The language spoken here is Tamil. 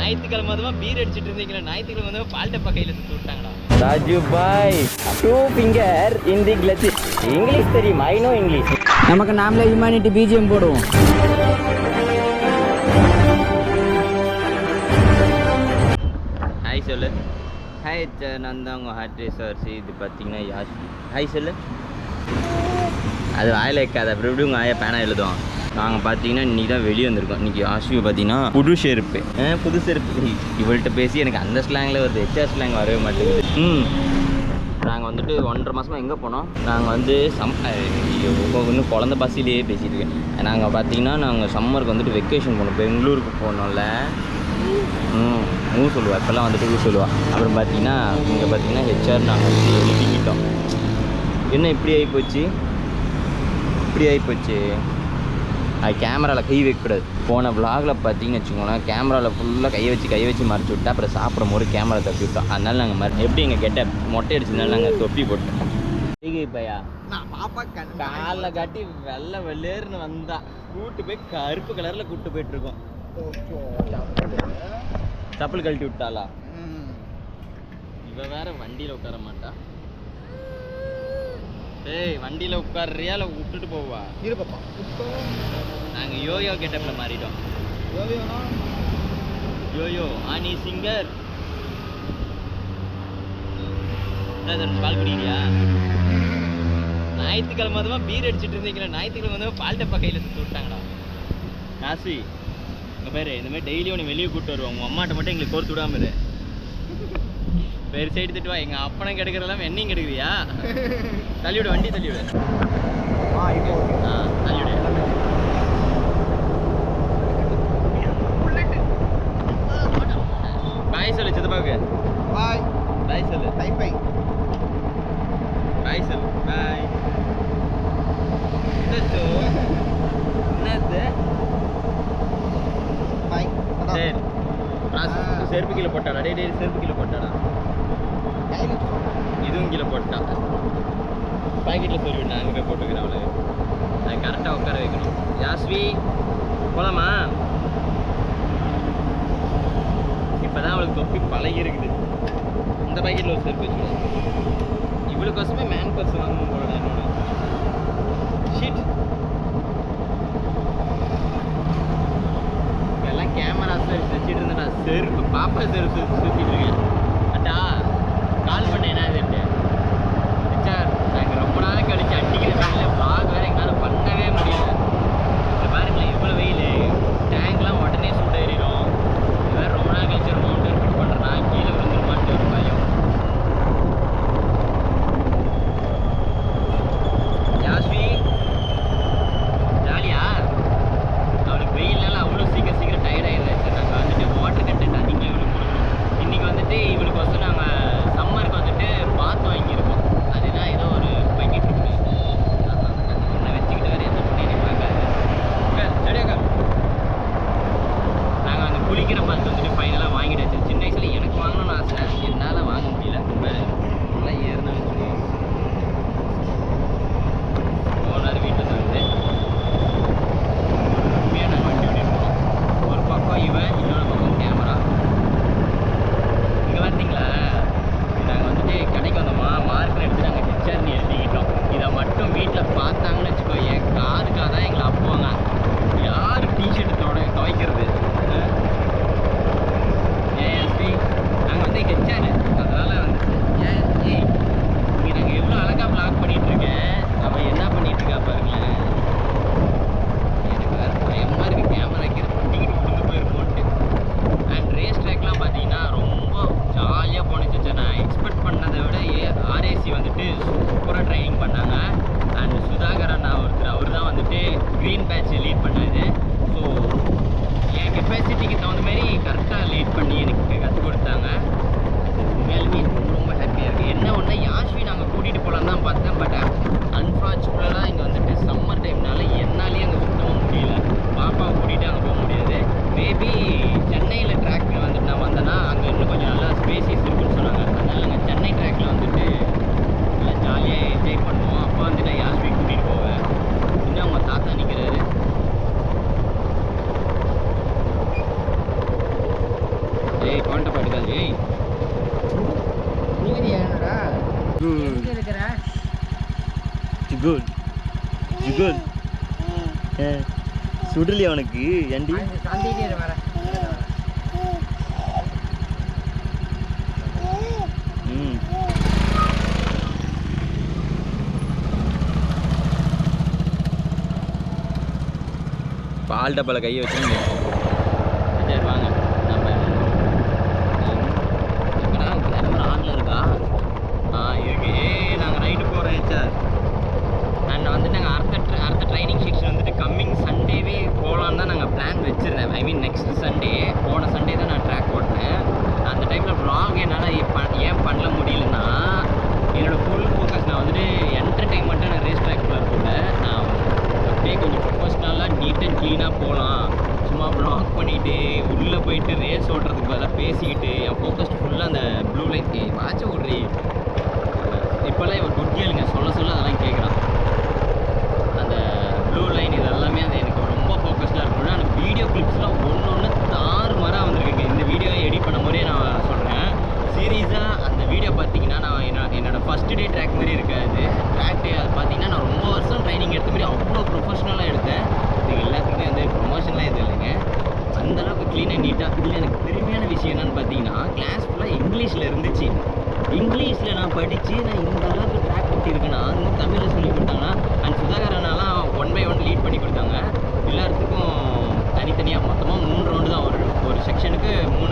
ஞாயிற்றுக்கிழமை தான் பீர் அடிச்சிட்டு இருந்தீங்களா, ஞாயிற்றுக்கிழமை வந்து பால் டப்பா கையில் சுட்டு விட்டாங்கடா. ராஜு பாய் 2 finger in the clutch. English தெரியும், ஐ நோ இங்கிலீஷ். நமக்கு நாமளே ஹியூமனிட்டி பிஜிஎம் போடுவோம். ஹாய் சொல்லு. ஹாய் நான் தான் உங்கள் ஹார்ட் ரேசர். இது பார்த்தீங்கன்னா யாஷ். ஹாய் சொல்லு. அது வாயில் வைக்காது, அப்படி இப்படி உங்கள் ஆயா பேனா எழுதுவான். நாங்கள் பார்த்தீங்கன்னா இன்றைக்கி தான் வெளியே வந்திருக்கோம். இன்றைக்கி ஆஷியை பார்த்தீங்கன்னா புது செருப்பு. புது செருப்பு இவள்கிட்ட பேசி எனக்கு அந்த ஸ்லாங்கில் வருது, ஹெச்ஆர் ஸ்லாங் வரவே மாட்டேங்குது. நாங்கள் வந்துட்டு 1.5 மாதமாக எங்கே போனோம், நாங்கள் வந்து இன்னும் குழந்த பஸ்ஸிலேயே பேசிகிட்டு இருக்கேன். நாங்கள் பார்த்தீங்கன்னா நாங்கள் சம்மருக்கு வந்துட்டு வெக்கேஷன் போனோம், பெங்களூருக்கு போனோம்ல. சொல்லுவா இப்போல்லாம் வந்துட்டு சொல்லுவாள். அப்புறம் பார்த்தீங்கன்னா இங்கே பார்த்தீங்கன்னா ஹெச்ஆர் நாங்கள் வந்து எழுதிக்கிட்டோம். என்ன இப்படி ஆகிப்போச்சு, அது கேமராவில் கை வைக்கக்கூடாது. போன விலாகில் பார்த்தீங்கன்னு வச்சுக்கோங்களேன், கேமராவில் ஃபுல்லாக கையை வச்சு மறைச்சி விட்டா, அப்புறம் சாப்பிடும் போது கேமரா தப்பி விட்டோம். அதனால நாங்கள் எப்படி எங்கள் கெட்ட மொட்டை அடிச்சதுனால நாங்கள் தொப்பி போட்டோம். பையா பாப்பா காலில் காட்டி வெள்ளேர்னு வந்தா கூட்டு போய் கருப்பு கலரில் கூப்பிட்டு போயிட்டுருக்கோம். சப்பல் கழட்டி விட்டாளா? இவ வேற வண்டியில் உட்கார மாட்டா. ஏய் வண்டியில் உட்கார்றியா இல்லை விட்டுட்டு போவா? இருப்பா. நாங்கள் யோயோ கெட்டப்பில் மாறிட்டோம். யோயோ ஆனி சிங்கர். பால் குடிக்கிறியா? ஞாயிற்றுக்கிழமை தான் பீர் அடிச்சிட்டு இருந்தீங்களா, ஞாயிற்றுக்கிழமை வந்து பால் டப்பா கையில் சுட்டு விட்டாங்கடா. காசி இங்கே பேர் இந்த மாதிரி டெய்லியும் உன்னை வெளியே கூப்பிட்டு வருவோம். உங்கள் அம்மாட்ட மட்டும் எங்களுக்கு கோர்த்து விடாம இரு. பேர் சைடு திட்டுவா, எங்கள் அப்பனை கெடுக்கிறதெல்லாம் என்னையும் கெடுக்குறியா? தள்ளிவிடு, வண்டி தள்ளிவிடு. தள்ளிவிடு. பாய் சொல்லு சித்தப்பாவுக்கு. பாய் சொல்லு. பாய் சொல்லு. பாய். என்னது? சரி செருப்பு கீழே போட்டாடா. டே செருப்பு கீழே போட்டாடா. இதுவும் கீழே போட்டா. பாக்கெட்டில் சொல்லி விட்டேன், அங்கே போய் போட்டுக்கிறேன். அவளை நான் கரெக்டாக உட்கார வைக்கணும். யாஸ்வி போலாமா? இப்போ தான் அவளுக்கு தொப்பி பழகி இருக்குது. இந்த பாக்கெட்டில் ஒரு செருப்பு வச்சுக்கணும். இவளுக்கோசமே மேன் பர்ஸ் வாங்கணும் போல. என்னோட ஷீட் எல்லாம் கேமராஸில் வச்சுட்டு இருந்தேன். நான் செருப்பு பாப்பா செருப்பு சுற்றிட்டு இருக்கேன். அட்டா கால் பண்ணேன் என்ன இதுட்டு சார், நாங்கள் ரொம்ப நாளைக்கு அடிச்சு அடிக்கிற வேலையில் vlog வேறு எங்களால் பண்ணவே முடியல. இந்த பாருங்களேன் இவ்வளோ வெயில், டேங்க்லாம் உடனே சூடு ஏறிடும். இது வேறு ரொம்ப நாள் கழிச்சு ஒரு மவுண்டன் ஃபிட் பண்ணுறேன்னா கீழே விழுந்துருமான்ட்டு ஒரு பயம். யாஸ்வி ஜாலியா? அவளுக்கு வெயில்னால அவ்வளோ சீக்கிரம் டயர்ட் ஆகிடுது. சரி நாங்கள் வந்துட்டு வாட்டர் கண்டென்ட் அதிகமாக இவளுக்கு கொடுக்கணும். இன்றைக்கி வந்துட்டு இவளுக்கு வந்து நாங்கள் சம்மருக்கு வந்துட்டு பாத் வாங்கியிருக்கோம். அதுதான் ஏதோ ஒரு பண்ணிட்டு இருக்கு. ஒன்றை வச்சுக்கிட்டு வேறு எந்த பொண்ணு பார்க்காது. சரியாக்கா நாங்கள் அந்த குளிக்கிற பாத் வந்துட்டு ஃபைனலாக வாங்கிட்டாச்சு. சின்ன வயசில் எனக்கு வாங்கணும்னு ஆசை, என்னால் வாங்க முடியல. எல்லாம் ஏறின வச்சு ஓனர் வீட்டில் தான் வந்து உண்மையாக நாங்கள் வண்டி ஓடிருக்கோம். ஒரு பக்கம் இவன், இன்னொரு பக்கம் கேமரா. இங்கே பார்த்தீங்களா, நாங்கள் வந்துட்டு கடைக்கு வந்தோமா, மார்க்கர் எடுத்து நாங்கள் ஹெச்ஆர்னு எழுதிக்கிட்டோம். இதை மட்டும் வீட்டில் பார்த்தாங்கன்னு வச்சுக்கோ, என் காதுக்காக தான் எங்களை அப்புவாங்க. யார் டிஷர்ட்டு துவைக்கிறது? ஏன் கூடாது. ஏய் ஜுகுல் ஜுகுல் சுடலி அவனுக்கு ஏண்டி பால் டப்பால கையை வச்சுருங்க. சரி வாங்க நம்ம கேமரா ஆன்ல இருக்கா? இருக்கு. நாங்கள் ரைடு போகிறோம் சார். அண்ட் வந்துட்டு நாங்கள் அடுத்த ட்ரைனிங் செக்ஷன் வந்துட்டு கம்மிங் சண்டேவே போகலான்னு தான் நாங்கள் பிளான் வச்சுருந்தேன். ஐ மீன் நெக்ஸ்ட் சண்டே, போன சண்டே தான் நான் ட்ராக் ஓட்டினேன். அந்த டைமில் வ்ளாக் என்னால் ஏன் பண்ண முடியலன்னா என்னோடய ஃபுல் ஃபோக்கஸ் நான் வந்துட்டு என்டர்டெயின்மெண்ட்டாக நான் ரேஸ் ட்ராக்கில் போகல. நான் அப்படியே கொஞ்சம் ப்ரொஃபஷ்னலாக நீட் அண்ட் க்ளீனாக போகலாம், சும்மா வ்ளாக் பண்ணிவிட்டு உள்ளே போயிட்டு ரேஸ் ஓட்டுறதுக்கு பதிலாக பேசிக்கிட்டு என் ஃபோக்கஸ் ஃபுல்லாக அந்த ப்ளூ லைன் வாட்ச ஓடுறி. இப்போல்லாம் இவன் குட் கேளுங்க, சொல்ல அதெல்லாம் கேட்குறான். அந்த ப்ளூ லைன் இது எல்லாமே அது எனக்கு ரொம்ப ஃபோக்கஸ்டாக இருக்கணும். அந்த வீடியோ கிளிப்ஸ்லாம் ஒன்று தாறுமாறாக வந்திருக்குங்க. இந்த வீடியோ எடிட் பண்ண முறையே நான் சொல்கிறேன். சீரியஸாக அந்த வீடியோ பார்த்தீங்கன்னா நான் என்னோடய ஃபஸ்ட் டே ட்ராக் மாதிரி இருக்காது. ட்ராக் டே அது பார்த்தீங்கன்னா நான் ரொம்ப வருஷம் ட்ரைனிங் எடுத்த மாதிரி அவ்வளோ ப்ரொஃபஷ்னலாக எடுத்தேன். இது எல்லாத்துக்குமே வந்து ப்ரொமோஷன்லாம் எதுவும் இல்லைங்க. அந்தளவுக்கு க்ளீனாக நீட்டாக. இதில் எனக்கு பெருமையான விஷயம் என்னென்னு பார்த்தீங்கன்னா கிளாஸ் ஃபுல்லாக இங்கிலீஷில் இருந்துச்சு. இங்கிலீஷில் நான் படித்து நான் இந்த அளவுக்கு ட்ராக் பண்ணியிருக்கேன்னா இன்னும் தமிழில் சொல்லி கொடுத்தாங்கன்னா அண்ட் சுதாகரனாலாம் 1 by 1 லீட் பண்ணி கொடுத்தாங்க. எல்லாத்துக்கும் தனித்தனியாக மொத்தமாக 3 ரவுண்டு தான். ஒரு செக்ஷனுக்கு 3